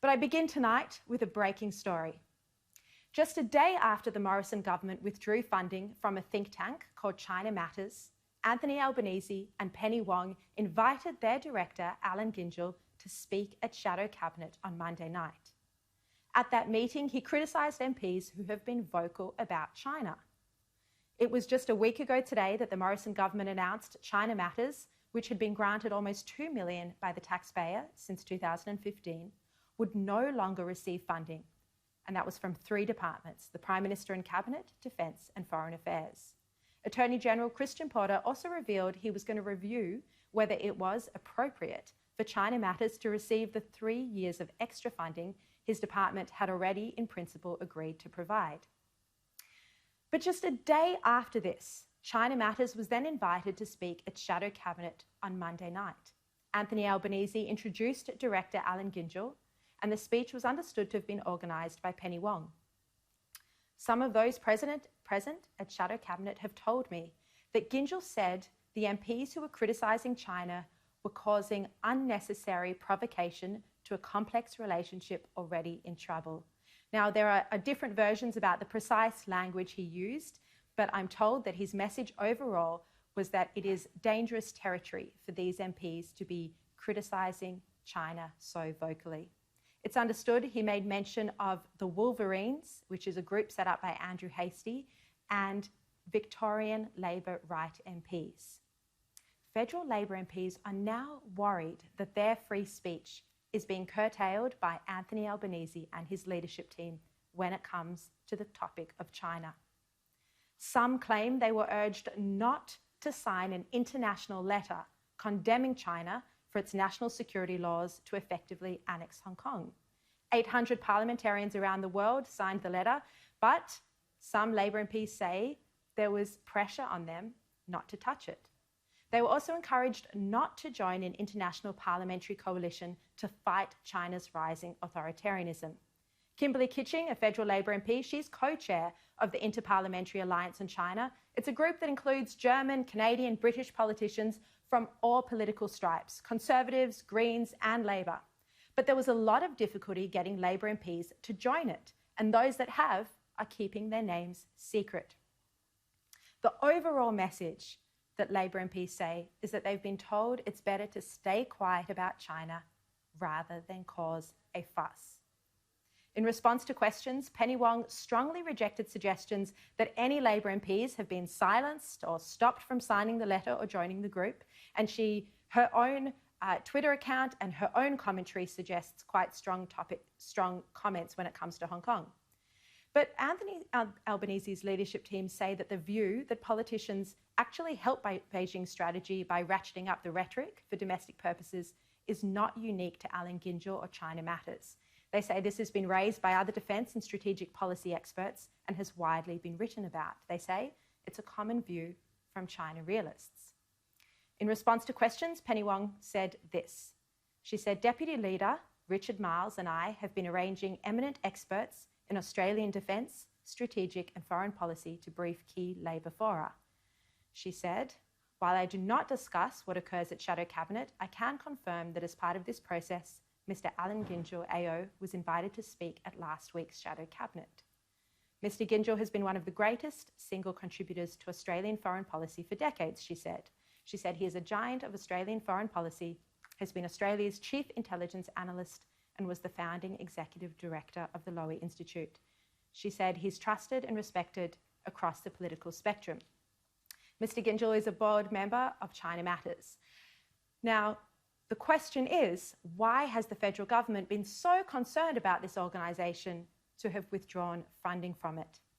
But I begin tonight with a breaking story. Just a day after the Morrison government withdrew funding from a think tank called China Matters, Anthony Albanese and Penny Wong invited their director, Allan Gyngell, to speak at Shadow Cabinet on Monday night. At that meeting, he criticised MPs who have been vocal about China. It was just a week ago today that the Morrison government announced China Matters, which had been granted almost $2 million by the taxpayer since 2015, would no longer receive funding. And that was from 3 departments: the Prime Minister and Cabinet, Defence and Foreign Affairs. Attorney General Christian Porter also revealed he was going to review whether it was appropriate for China Matters to receive the 3 years of extra funding his department had already, in principle, agreed to provide. But just a day after this, China Matters was then invited to speak at Shadow Cabinet on Monday night. Anthony Albanese introduced Director Allan Gyngell, and the speech was understood to have been organised by Penny Wong. Some of those present at Shadow Cabinet have told me that Gyngell said the MPs who were criticising China were causing unnecessary provocation to a complex relationship already in trouble. Now, there are different versions about the precise language he used, but I'm told that his message overall was that it is dangerous territory for these MPs to be criticising China so vocally. It's understood he made mention of the Wolverines, which is a group set up by Andrew Hastie, and Victorian Labor right MPs. Federal Labor MPs are now worried that their free speech is being curtailed by Anthony Albanese and his leadership team when it comes to the topic of China. Some claim they were urged not to sign an international letter condemning China for its national security laws to effectively annex Hong Kong. 800 parliamentarians around the world signed the letter, but some Labor MPs say there was pressure on them not to touch it. They were also encouraged not to join an international parliamentary coalition to fight China's rising authoritarianism. Kimberly Kitching, a federal Labor MP, she's co-chair of the Interparliamentary Alliance on China. It's a group that includes German, Canadian, British politicians from all political stripes: Conservatives, Greens and Labor. But there was a lot of difficulty getting Labor MPs to join it, and those that have are keeping their names secret. The overall message that Labor MPs say is that they've been told it's better to stay quiet about China rather than cause a fuss. In response to questions, Penny Wong strongly rejected suggestions that any Labor MPs have been silenced or stopped from signing the letter or joining the group, and her own Twitter account and her own commentary suggests quite strong comments when it comes to Hong Kong. But Anthony Albanese's leadership team say that the view that politicians actually help Beijing's strategy by ratcheting up the rhetoric for domestic purposes is not unique to Allan Gyngell or China Matters. They say this has been raised by other defence and strategic policy experts and has widely been written about. They say it's a common view from China realists. In response to questions, Penny Wong said this. She said, "Deputy Leader Richard Marles and I have been arranging eminent experts in Australian defence, strategic and foreign policy to brief key Labor fora." She said, "While I do not discuss what occurs at Shadow Cabinet, I can confirm that as part of this process, Mr. Allan Gyngell AO was invited to speak at last week's Shadow Cabinet. Mr. Gyngell has been one of the greatest single contributors to Australian foreign policy for decades," she said. She said he is a giant of Australian foreign policy, has been Australia's chief intelligence analyst and was the founding executive director of the Lowy Institute. She said he's trusted and respected across the political spectrum. Mr. Gyngell is a board member of China Matters. Now, the question is, why has the federal government been so concerned about this organisation to have withdrawn funding from it?